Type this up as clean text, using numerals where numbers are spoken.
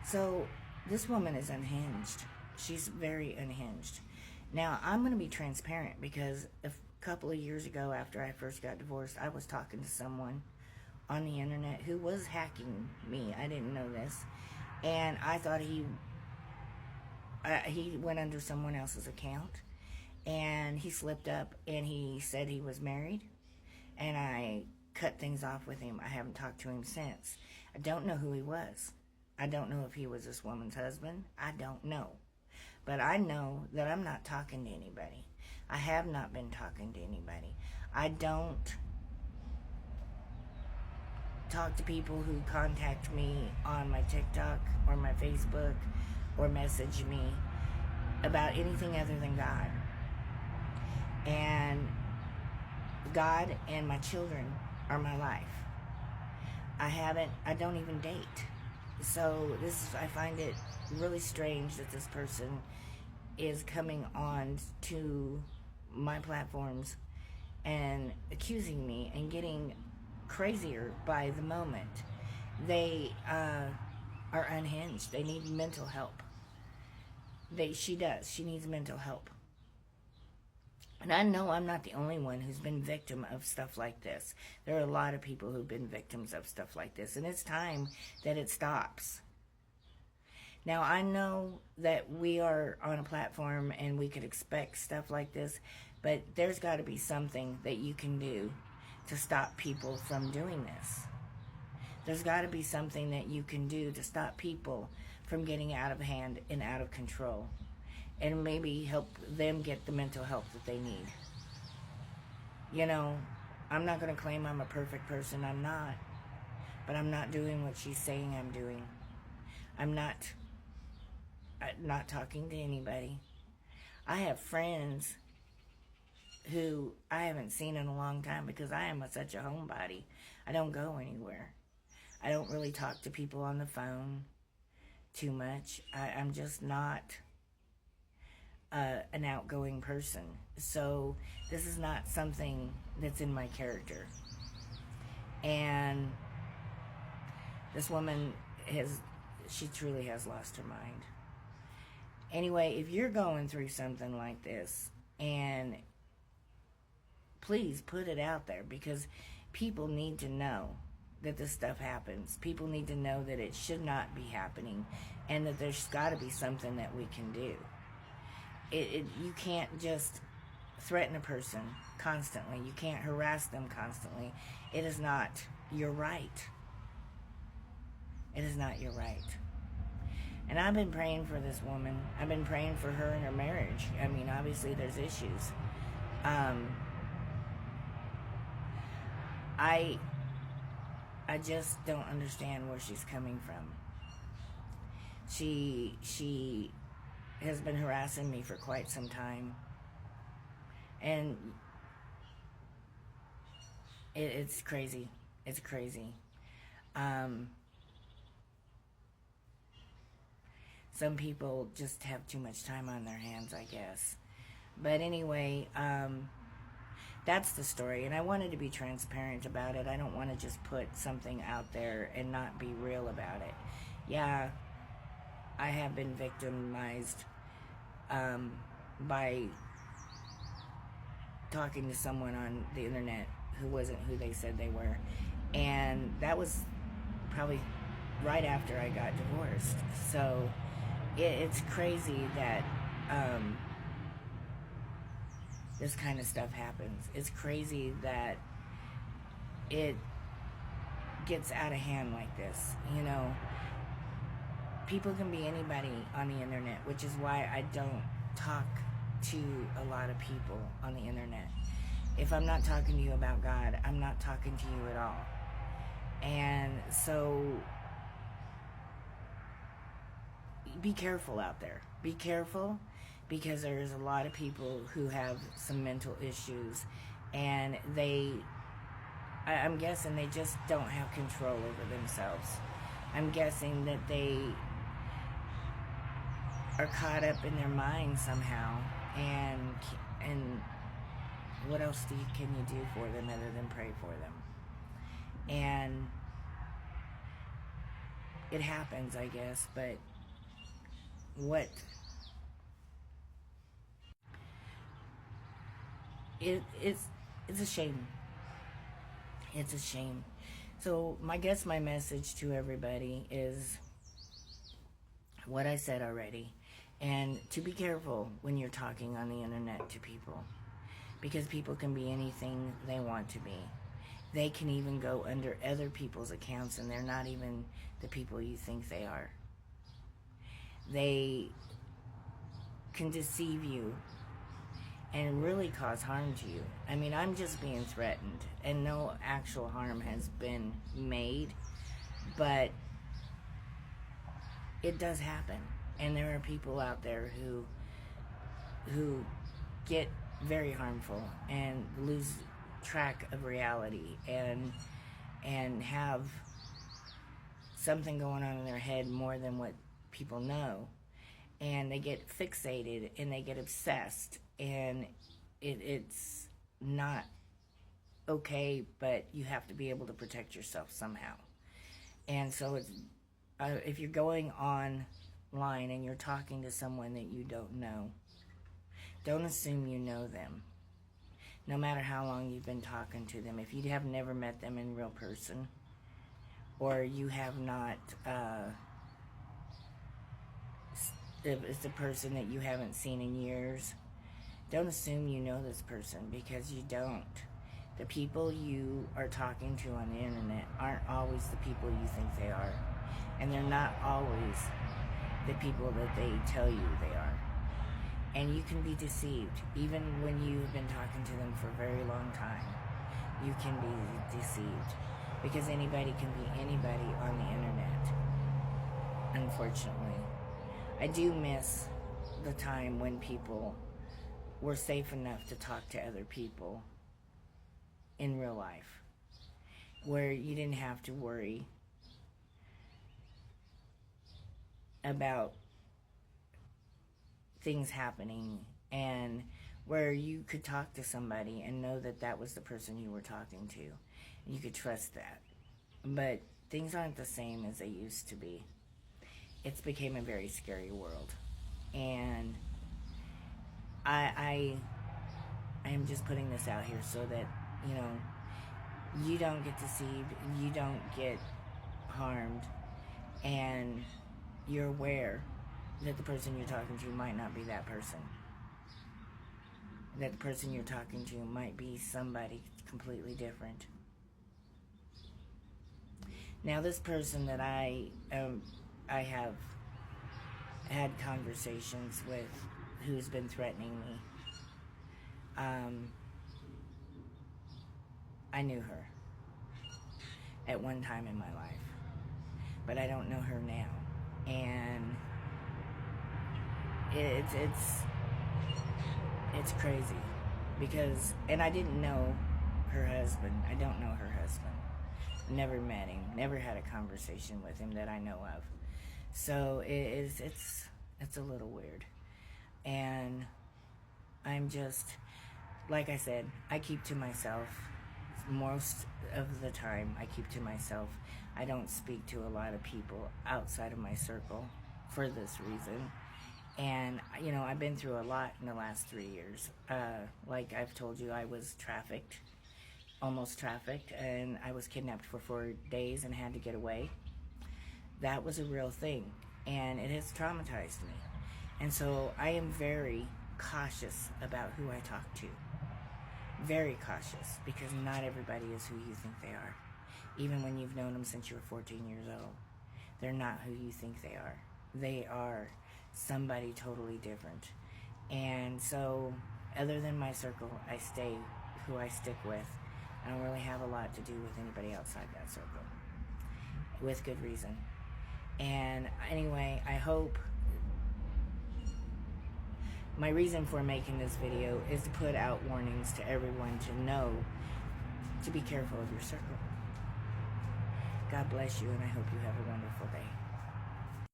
So this woman is unhinged. She's very unhinged. Now, I'm going to be transparent because a couple of years ago, after I first got divorced, I was talking to someone on the internet who was hacking me. I didn't know this. And I thought he went under someone else's account. And he slipped up and he said he was married. And I cut things off with him. I haven't talked to him since. I don't know who he was. I don't know if he was this woman's husband. I don't know. But I know that I'm not talking to anybody. I have not been talking to anybody. I don't talk to people who contact me on my TikTok or my Facebook or message me about anything other than God. And God and my children are my life. I don't even date. So I find it really strange that this person is coming on to my platforms and accusing me and getting crazier by the moment. They are unhinged. They need mental help. She does. She needs mental help. And I know I'm not the only one who's been victim of stuff like this. There are a lot of people who've been victims of stuff like this. And it's time that it stops. Now, I know that we are on a platform and we could expect stuff like this, but there's got to be something that you can do to stop people from doing this. There's got to be something that you can do to stop people from getting out of hand and out of control, and maybe help them get the mental help that they need. You know, I'm not going to claim I'm a perfect person. I'm not. But I'm not doing what she's saying I'm doing. I'm not talking to anybody. I have friends who I haven't seen in a long time because I am such a homebody. I don't go anywhere. I don't really talk to people on the phone too much. I'm just not an outgoing person. So this is not something that's in my character. And this woman she truly has lost her mind. Anyway, if you're going through something like this, and please put it out there, because people need to know that this stuff happens. People need to know that it should not be happening, and that there's got to be something that we can do. You can't just threaten a person constantly. You can't harass them constantly. It is not your right. It is not your right. And I've been praying for this woman. I've been praying for her and her marriage. I mean, obviously there's issues. I just don't understand where she's coming from. She has been harassing me for quite some time. And it's crazy. It's crazy. Some people just have too much time on their hands, I guess. But anyway, that's the story. And I wanted to be transparent about it. I don't want to just put something out there and not be real about it. Yeah, I have been victimized by talking to someone on the internet who wasn't who they said they were. And that was probably right after I got divorced. So it's crazy that this kind of stuff happens. It's crazy that it gets out of hand like this. You know, people can be anybody on the internet, which is why I don't talk to a lot of people on the internet. If I'm not talking to you about God, I'm not talking to you at all. And so be careful out there. Be careful, because there's a lot of people who have some mental issues, and I'm guessing they just don't have control over themselves. I'm guessing that they are caught up in their mind somehow, and what else can you do for them other than pray for them? And it happens, I guess, but what it's a shame. It's a shame. So I guess my message to everybody is what I said already, and to be careful when you're talking on the internet to people, because people can be anything they want to be. They can even go under other people's accounts, and they're not even the people you think they are. They can deceive you and really cause harm to you. I mean, I'm just being threatened, and no actual harm has been made, but it does happen. And there are people out there who get very harmful and lose track of reality and have something going on in their head more than what people know, and they get fixated and they get obsessed, and it's not okay, but you have to be able to protect yourself somehow. And so it's if you're going online and you're talking to someone that you don't know, don't assume you know them. No matter how long you've been talking to them, if you have never met them in real person, or you have not, if it's a person that you haven't seen in years, don't assume you know this person, because you don't. The people you are talking to on the internet aren't always the people you think they are. And they're not always the people that they tell you they are. And you can be deceived, even when you've been talking to them for a very long time. You can be deceived, because anybody can be anybody on the internet, unfortunately. I do miss the time when people were safe enough to talk to other people in real life, where you didn't have to worry about things happening, and where you could talk to somebody and know that that was the person you were talking to, and you could trust that. But things aren't the same as they used to be. It's became a very scary world, and I am just putting this out here so that, you know, you don't get deceived, you don't get harmed, and you're aware that the person you're talking to might not be that person. That the person you're talking to might be somebody completely different. Now, this person that I have had conversations with, who's been threatening me, I knew her at one time in my life, but I don't know her now. And it's crazy, because, and I didn't know her husband. I don't know her husband. Never met him. Never had a conversation with him that I know of. So it's a little weird. And I'm just, like I said, I keep to myself. Most of the time, I keep to myself. I don't speak to a lot of people outside of my circle for this reason. And, you know, I've been through a lot in the last 3 years. Like I've told you, I was trafficked, almost trafficked, and I was kidnapped for 4 days and had to get away. That was a real thing, and it has traumatized me. And so I am very cautious about who I talk to. Very cautious, because not everybody is who you think they are. Even when you've known them since you were 14 years old, they're not who you think they are. They are somebody totally different. And so, other than my circle, I stay who I stick with. I don't really have a lot to do with anybody outside that circle, with good reason. And anyway, I hope, my reason for making this video is to put out warnings to everyone to know to be careful of your circle. God bless you, and I hope you have a wonderful day.